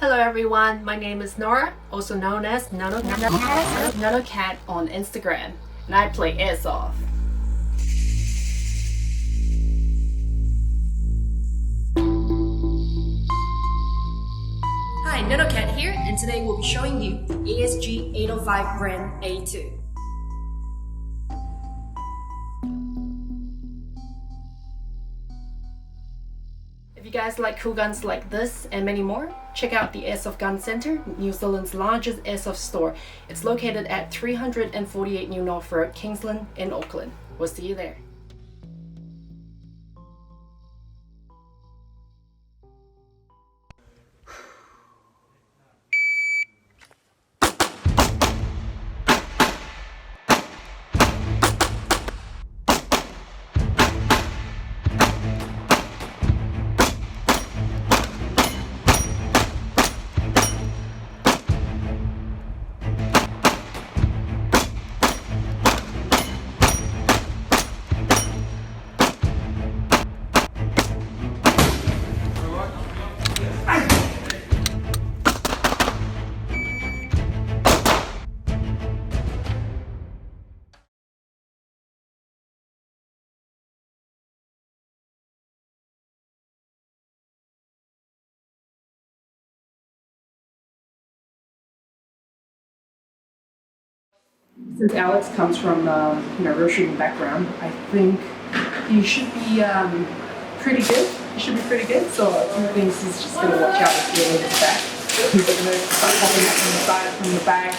Hello everyone, my name is Norah, also known as Nonocat on Instagram, and I play Airsoft. Hi, Nonocat here, and today we'll be showing you the ASG 805 brand A2. If you guys like cool guns like this and many more, check out the Airsoft Gun Center, New Zealand's largest airsoft store. It's located at 348 New North Road, Kingsland in Auckland. We'll see you there. Since Alex comes from real shooting background, I think he should be pretty good. He should be pretty good. So a few things he's just going to watch out if you're over the back. He's going to start popping up from the side, from the back,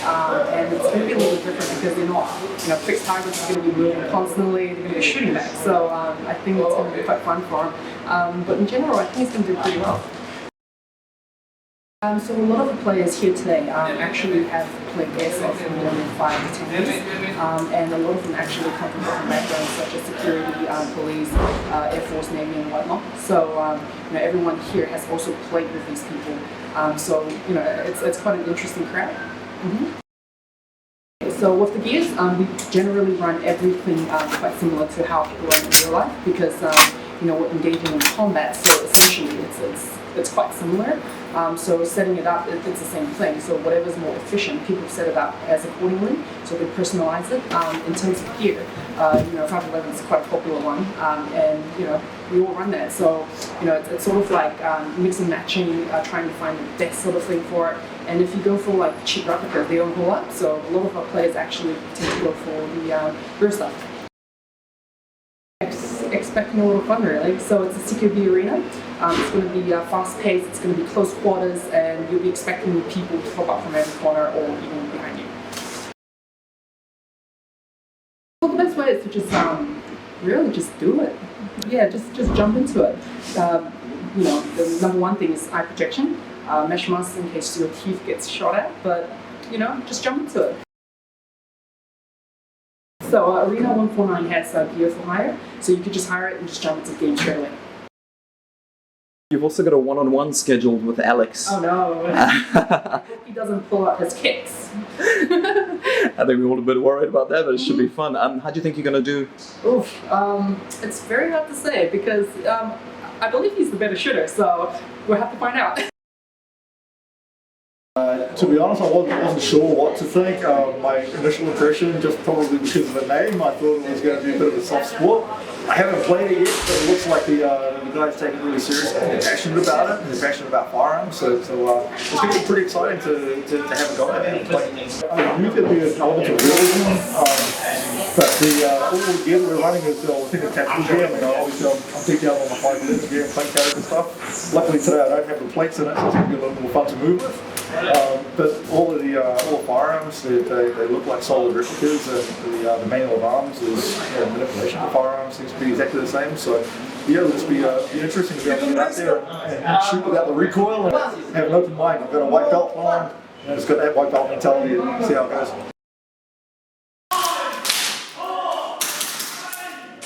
and it's going to be a little bit different because they're not, fixed targets are going to be moving constantly. They're going to be shooting back. So I think it's going to be quite fun for him. But in general, I think he's going to do pretty well. So a lot of the players here today actually have played Airsoft for more than 5 to 10 years, and a lot of them actually come from different backgrounds such as security, police, Air Force, Navy, and whatnot. So everyone here has also played with these people. So it's quite an interesting crowd. So with the gears, we generally run everything quite similar to how people run in real life because we're engaging in combat. So essentially, it's quite similar. So setting it up, it's the same thing. So whatever's more efficient, people set it up as accordingly, so they personalize it. In terms of gear, 511 is quite a popular one, and we all run that. So it's sort of like mix and matching, trying to find the best sort of thing for it. And if you go for like cheap replicas, they don't hold up. So a lot of our players actually tend to go for the real stuff. Expecting a little fun really. So it's a CQB arena. It's going to be fast paced, it's going to be close quarters, and you'll be expecting people to pop up from every corner or even behind you. Well, the best way is to just really just do it. Yeah, just jump into it. The number one thing is eye protection. Mesh masks in case your teeth gets shot at, but just jump into it. So Arena 149 has gear for hire, so you could just hire it and just jump into the game straight away. You've also got a one-on-one scheduled with Alex. Oh no, I hope he doesn't pull out his kicks. I think we're all a bit worried about that, but it should be fun. How do you think you're going to do? Oof, it's very hard to say because I believe he's the better shooter, so we'll have to find out. To be honest, I wasn't sure what to think. My initial impression, just probably because of the name, I thought it was going to be a bit of a soft sport. I haven't played it yet, but it looks like the guys take it really seriously. They're passionate about it, and they're passionate about firearms, so it's going to be pretty exciting to have a go at it and play. I knew there'd be an element of realism, but all the gear that we're running is I think it's tactical gear. Obviously I'm deep down on the high glitter gear and plate carrier and stuff. Luckily today I don't have the plates in it, so it's going to be a little more fun to move with. But all the firearms, they look like solid replicas, and the manual of arms is manipulation of firearms seems to be exactly the same. So it'll just be interesting to be able to get out there and shoot without the recoil and have an open mind. I've got a white belt on, and it's got that white belt mentality and see how it goes.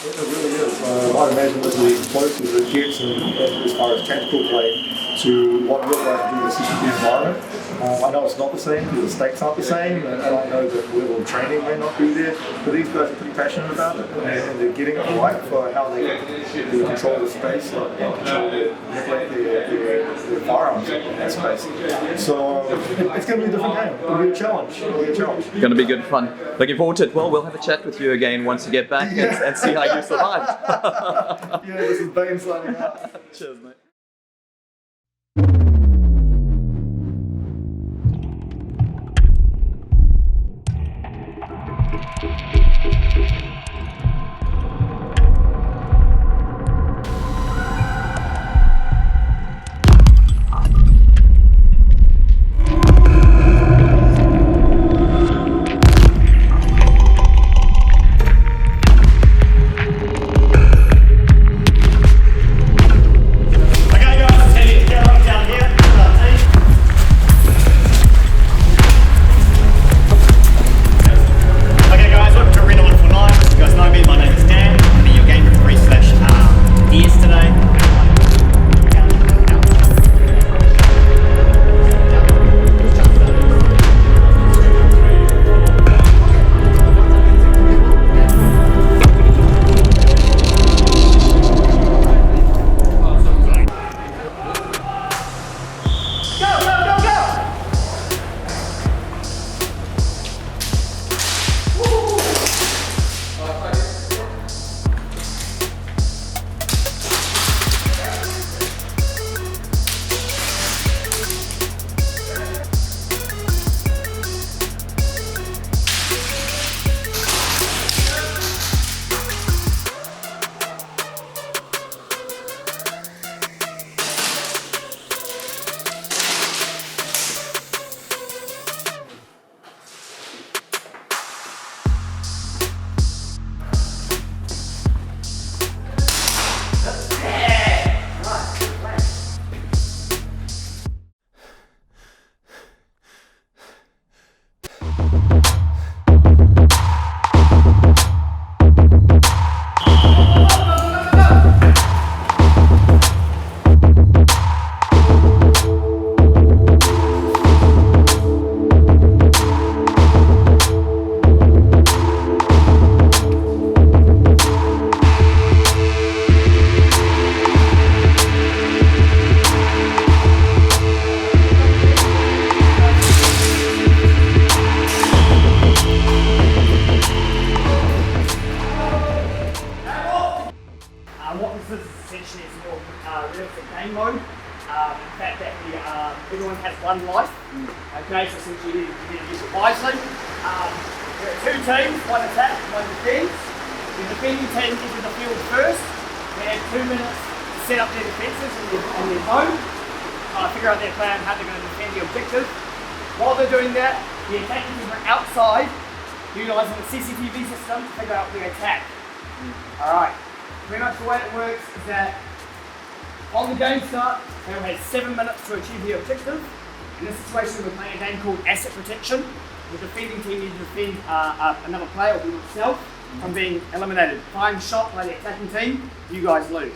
It really is. I'd imagine this will be close as it gets as far as tactical play to what we're going to do in the CCP environment. I know it's not the same because the stakes aren't the same, and I know that the level of training may not be there, but these guys are pretty passionate about it, and they're getting it right for how they control the space and control manipulate their firearms. times in that space. So it's going to be a different game. It'll be a challenge. Going to be good fun. Looking forward to it. Well, we'll have a chat with you again once you get back and see how you survived. Yeah, this is Bane signing out. Cheers, mate. Everyone has one life. Okay, so essentially you need to use it wisely. There are two teams, one attack, one defence. The defending team enters the field first. They have 2 minutes to set up their defences in their home, figure out their plan, how they're going to defend the objective. While they're doing that, the attacking team are outside, utilising the CCTV system to figure out their attack. Alright, pretty much the way it works is that on the game start, they will have 7 minutes to achieve the objective. In this situation, we're playing a game called Asset Protection. The defending team needs to defend another player or themselves from being eliminated. If I'm shot by the attacking team, you guys lose.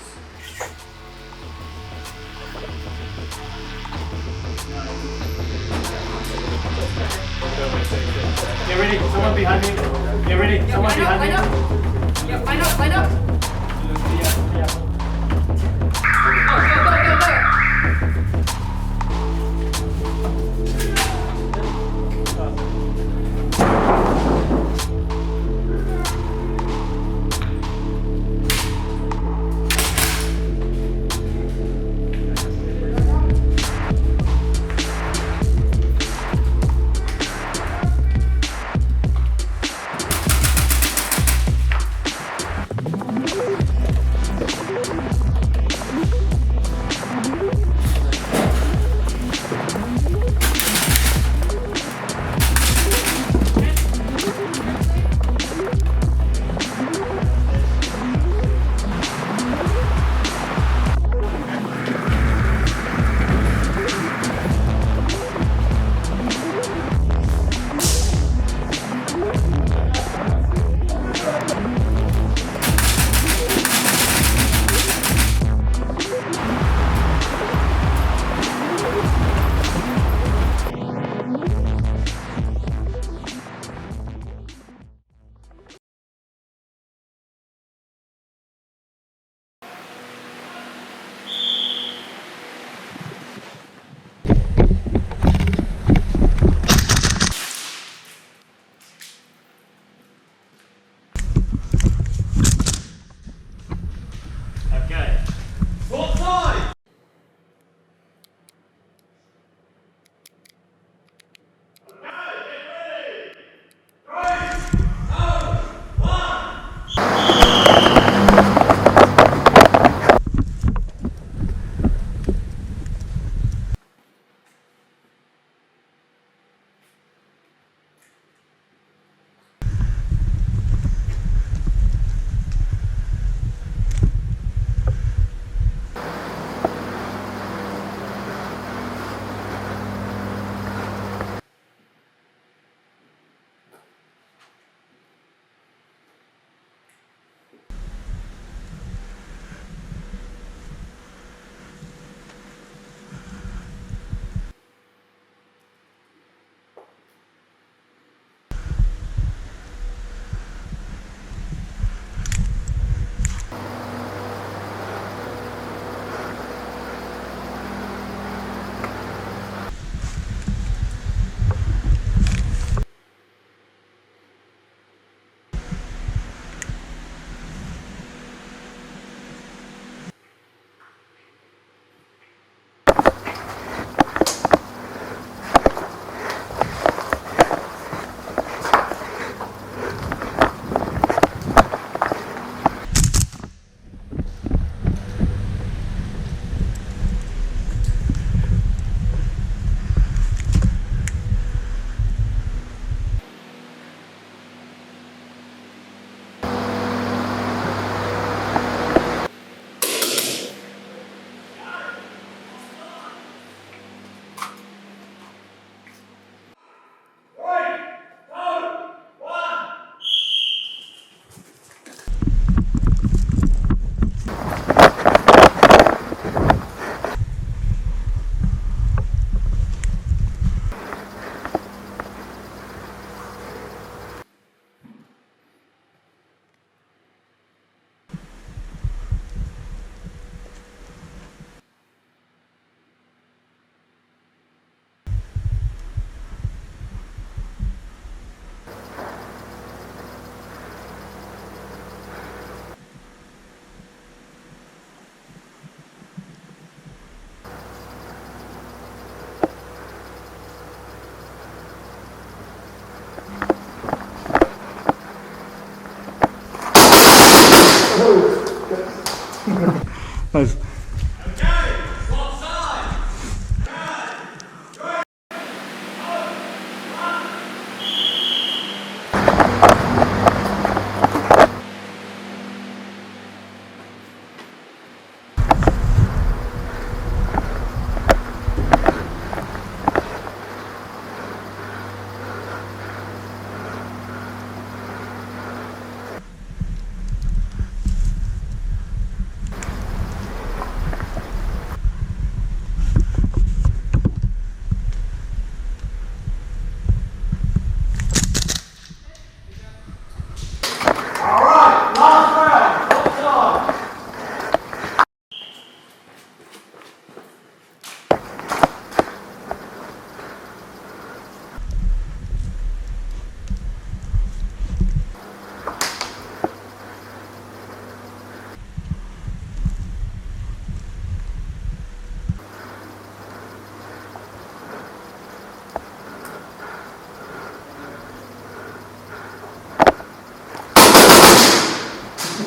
Get ready, someone behind me. Get ready, someone behind me. Yeah, line up, line up.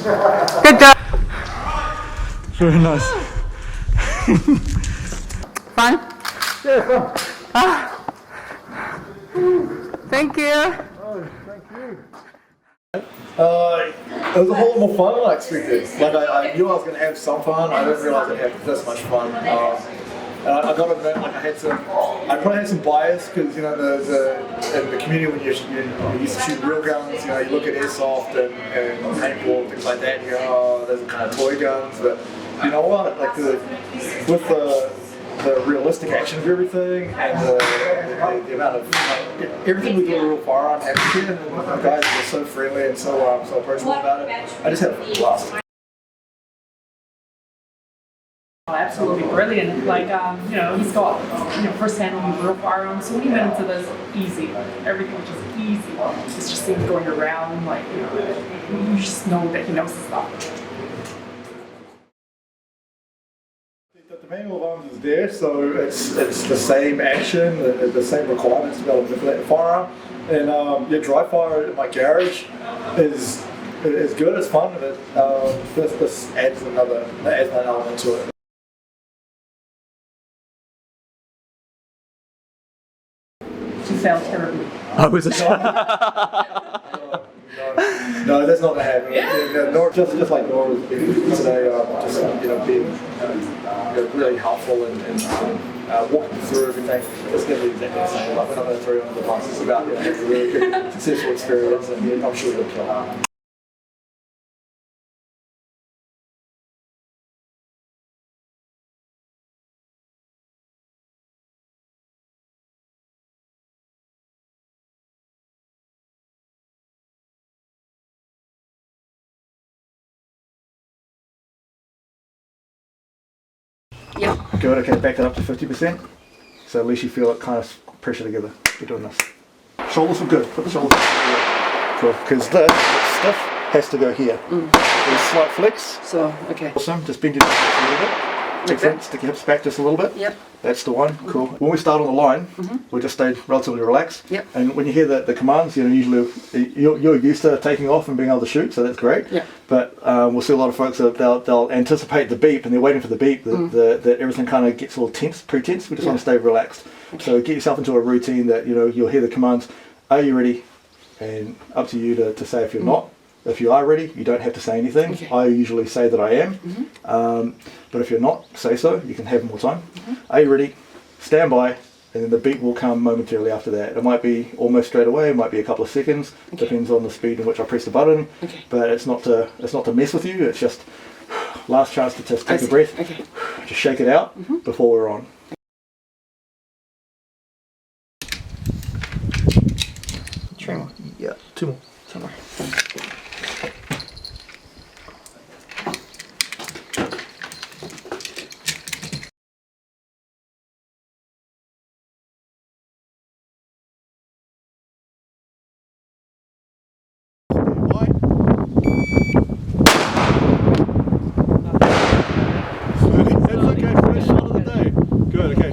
Good job. Very nice. Fun? Thank you. It was a whole lot more fun than I expected. Like I knew I was going to have some fun. I didn't realize I'd have this much fun. And I got to admit, like I probably had some bias because in the community when you used to shoot real guns, you look at airsoft and paintball and things like that, and you go, oh, those are kind of toy guns. But you know what? Like with the realistic action of everything and the amount of everything we do a real firearm advocate, and the guys were so friendly and so personal about it. I just had a blast. Oh, absolutely brilliant. Like, he's got, first-hand on real firearms. So when he went into this, easy. Everything was just easy. It's just things going around, like, you just know that he knows his stuff. The manual of arms is there, so it's the same action, the same requirements to be able to manipulate the firearm. And dry fire in my garage is good, it's fun, but this adds another element to it. She failed terribly. Oh, was it? No, that's not going to happen. Yeah. Norah, just like Norah was today, being really helpful and walking through everything. It's going to be exactly the same. Like, we're not going to throw you under the bus. It's about having a really good, successful experience, and I'm sure you'll kill it. Yep. Good, okay, back that up to 50%. So at least you feel it kind of pressure together. You're doing this. Shoulders are good, put the shoulders cool, because this stuff has to go here. There's slight flex. So, okay. Awesome, just bend your hips a little bit. Excellent, stick your hips back just a little bit. Yep. That's the one, cool. When we start on the line, we just stay relatively relaxed. Yep. And when you hear the commands, usually you're used to taking off and being able to shoot, so that's great. Yep. But we'll see a lot of folks that they'll anticipate the beep and they're waiting for the beep, that everything kind of gets a little tense, pre-tense. We just want to stay relaxed. Okay. So get yourself into a routine that you'll hear the commands, are you ready? And up to you to say if you're not. If you are ready, you don't have to say anything. Okay. I usually say that I am. But if you're not, say so. You can have more time. Are you ready? Stand by, and then the beat will come momentarily after that. It might be almost straight away. It might be a couple of seconds. Okay. Depends on the speed in which I press the button. Okay. But it's not to mess with you. It's just last chance to just take a breath. Okay. Just shake it out before we're on. Three more. Yeah, two more. Somewhere.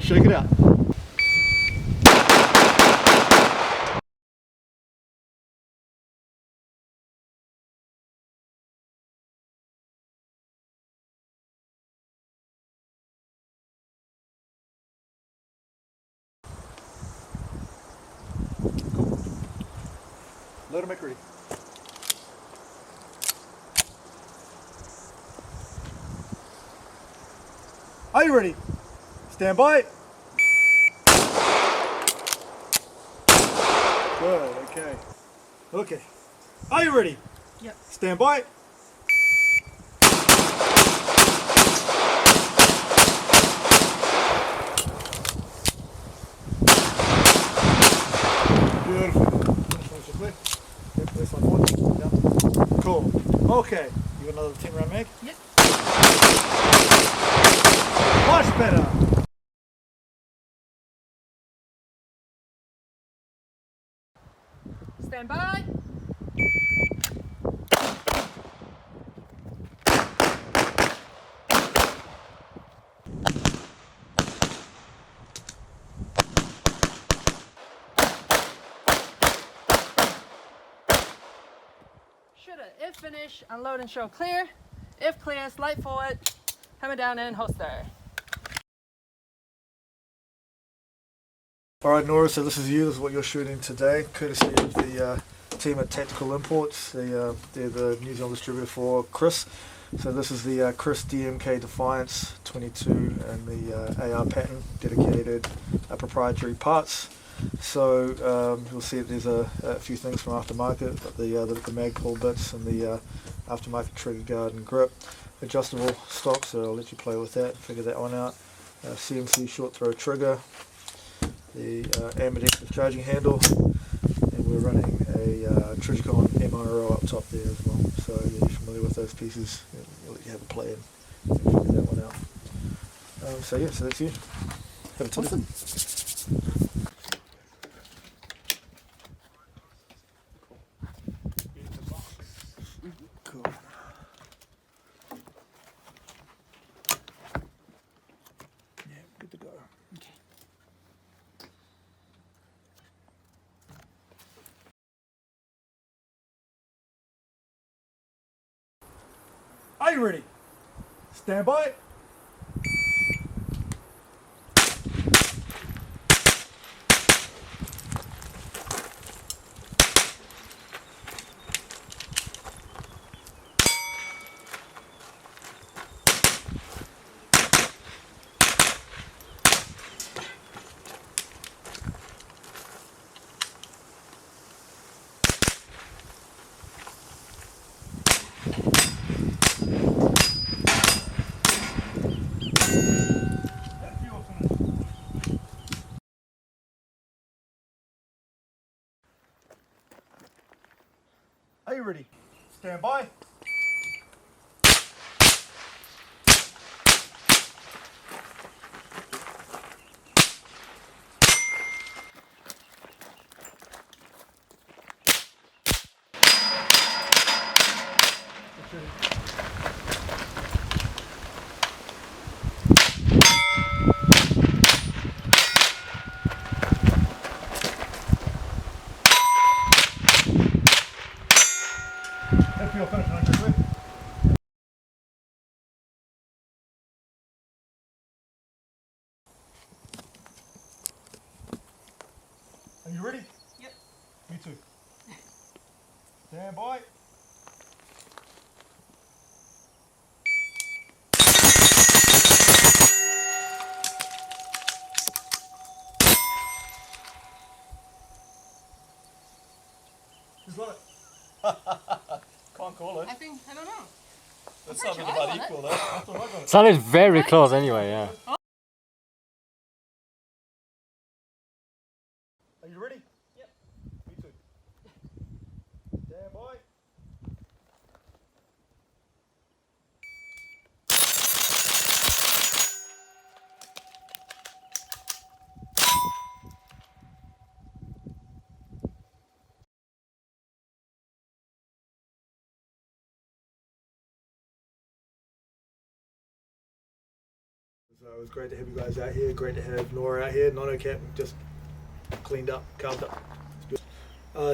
Shake it out. Cool. Let him make ready. Are you ready? Stand by. Good, okay. Okay. Are you ready? Yep. Stand by. Beautiful. Yep, this one. Down. Cool. Okay. You got another 10 round mag? Yep. Much better. Stand by. shooter. If finish, unload and show clear. If clear, slide forward, hammer down and holster. Alright Nora, so this is you, this is what you're shooting today, courtesy of the team at Tactical Imports. They're the New Zealand distributor for Kriss. So this is the Kriss DMK Defiance 22 and the AR pattern, dedicated proprietary parts. So you'll see that there's a few things from aftermarket, but the mag pull bits and the aftermarket trigger guard and grip. Adjustable stock, so I'll let you play with that, figure that one out. CMC short throw trigger, the ambidextrous charging handle, and we're running a Trijicon MRO up top there as well. So yeah, you're familiar with those pieces, you'll let you have a play and figure that one out. So yeah, so that's you. Have a tilly. Awesome. Cool. Yeah, good to go. Okay. Are you ready? Stand by. Are you ready? Stand by. If you're finished, I'm good. Are you ready? Yep. Me too. Stand by. Just let it. Can't call it. I don't know. That's something about equal though. That's all I got. Sounded very close anyway, yeah. Are you ready? Yep. Me too. Stand by. So it was great to have you guys out here. Great to have Norah out here. Nonocat just cleaned up, carved up.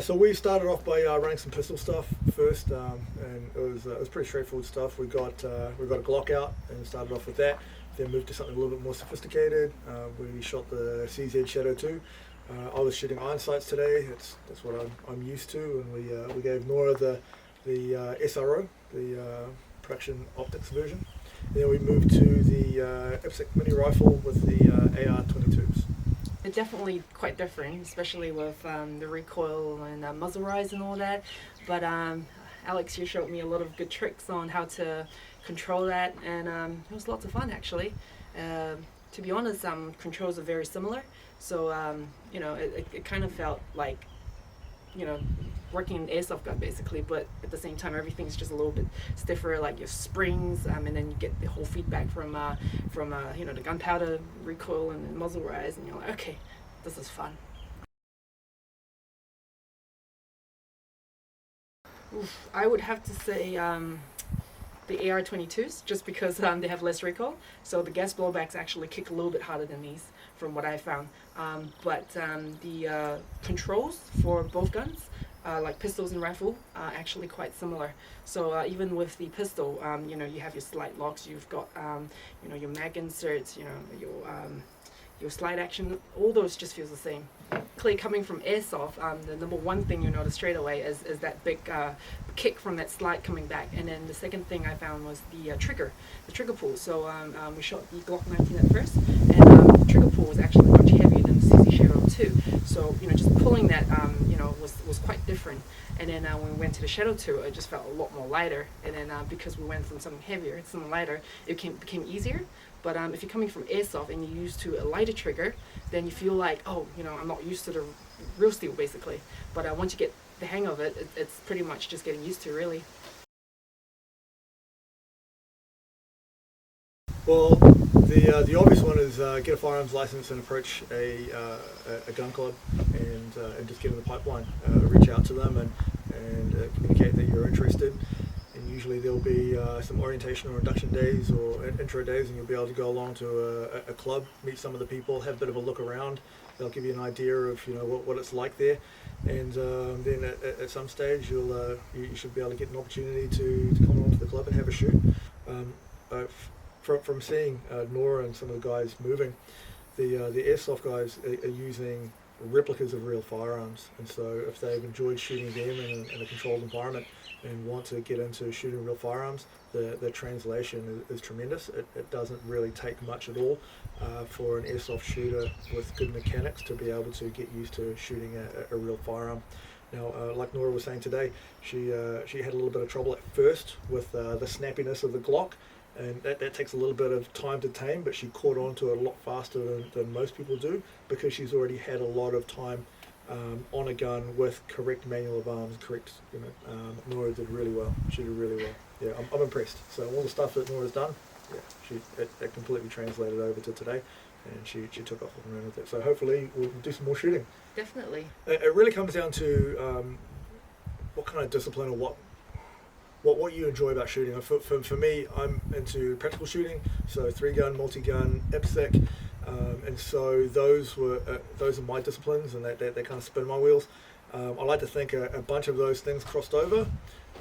So we started off by running some pistol stuff first, and it was pretty straightforward stuff. We got a Glock out and started off with that. Then moved to something a little bit more sophisticated. We shot the CZ Shadow 2. I was shooting iron sights today. That's what I'm used to, and we gave Norah the SRO, the production optics version. Then we moved to the IPSC mini rifle with the AR-22s. They're definitely quite different, especially with the recoil and muzzle rise and all that. But Alex, you showed me a lot of good tricks on how to control that, and it was lots of fun actually. To be honest, controls are very similar, so you know, it kind of felt like, you know, working an airsoft gun basically, but at the same time everything's just a little bit stiffer, like your springs, and then you get the whole feedback from you know, the gunpowder recoil and the muzzle rise, and you're like, okay, this is fun. Oof, I would have to say the AR-22s, just because they have less recoil, so the gas blowbacks actually kick a little bit harder than these, from what I found. But the controls for both guns like pistols and rifle are actually quite similar. So even with the pistol, you know, you have your slide locks, you've got you know, your mag inserts, you know, your slide action, all those just feels the same. Clearly coming from Airsoft, the number one thing you notice straight away is that big kick from that slide coming back. And then the second thing I found was the trigger pull. So we shot the Glock 19 at first, and the trigger pull was actually much heavier than the CC Shadow 2. So, you know, just pulling that, you know, was quite different. And then when we went to the Shadow 2, it just felt a lot more lighter. And then because we went from something heavier to something lighter, it became easier. But if you're coming from Airsoft and you're used to a lighter trigger, then you feel like, oh, you know, I'm not used to the real steel, basically. But once you get the hang of it, it's pretty much just getting used to, really. Well, the obvious one is get a firearms license and approach a gun club and just get in the pipeline. Reach out to them and communicate that you're interested. And usually there'll be some orientation or induction days or intro days, and you'll be able to go along to a club, meet some of the people, have a bit of a look around. They'll give you an idea of, you know, what it's like there, and then at some stage you should be able to get an opportunity to come along to the club and have a shoot. From seeing Norah and some of the guys moving, the Airsoft guys are using replicas of real firearms, and so if they've enjoyed shooting them in a controlled environment and want to get into shooting real firearms, the translation is tremendous. It doesn't really take much at all for an airsoft shooter with good mechanics to be able to get used to shooting a real firearm. Now, like Norah was saying today, she had a little bit of trouble at first with the snappiness of the Glock, and that takes a little bit of time to tame, but she caught on to it a lot faster than most people do, because she's already had a lot of time on a gun with correct manual of arms, correct, you know. Norah did really well. She did really well. Yeah, I'm impressed. So all the stuff that Norah's done, yeah, it completely translated over to today, and she took off and ran with it. So hopefully we'll do some more shooting. Definitely. It really comes down to what kind of discipline or what you enjoy about shooting. For me, I'm into practical shooting, so 3-gun, multi-gun, IPSC, and so those are my disciplines, and they kind of spin my wheels. I like to think a bunch of those things crossed over,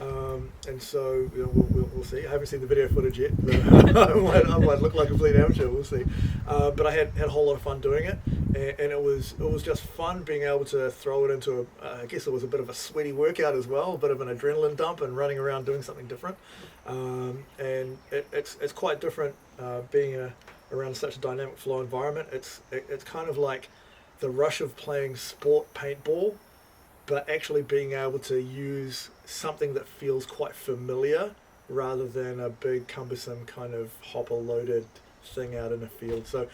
and so, you know, we'll see. I haven't seen the video footage yet, but I might look like a complete amateur. We'll see. But I had a whole lot of fun doing it, and it was just fun being able to throw it into I guess it was a bit of a sweaty workout as well, a bit of an adrenaline dump, and running around doing something different. And it's quite different being around such a dynamic flow environment. It's kind of like the rush of playing sport paintball, but actually being able to use something that feels quite familiar rather than a big cumbersome kind of hopper loaded thing out in a field. So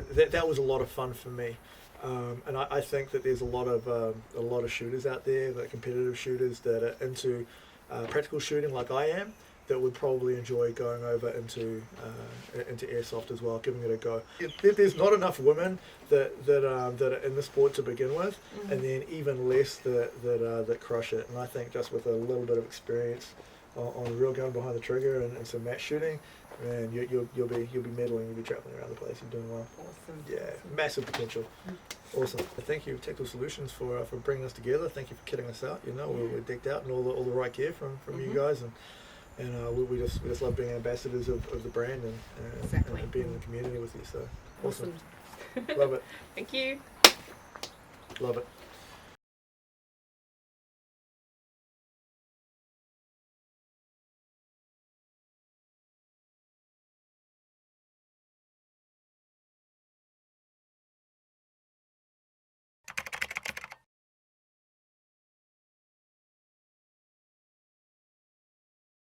that was a lot of fun for me, and I think that there's a lot of shooters out there, like competitive shooters, that are into practical shooting like I am, that would probably enjoy going over into airsoft as well, giving it a go. There's not enough women that are in the sport to begin with, and then even less that crush it. And I think just with a little bit of experience on a real gun behind the trigger and some match shooting, man, you'll be medaling, you'll be traveling around the place. You're doing well. Awesome. Yeah, massive potential. Awesome. Thank you, Tactical Solutions, for bringing us together. Thank you for kitting us out. You know, we're decked out in all the right gear from you guys, and we just love being ambassadors of the brand and Exactly. and being in the community with you. So awesome. Love it. Thank you. Love it.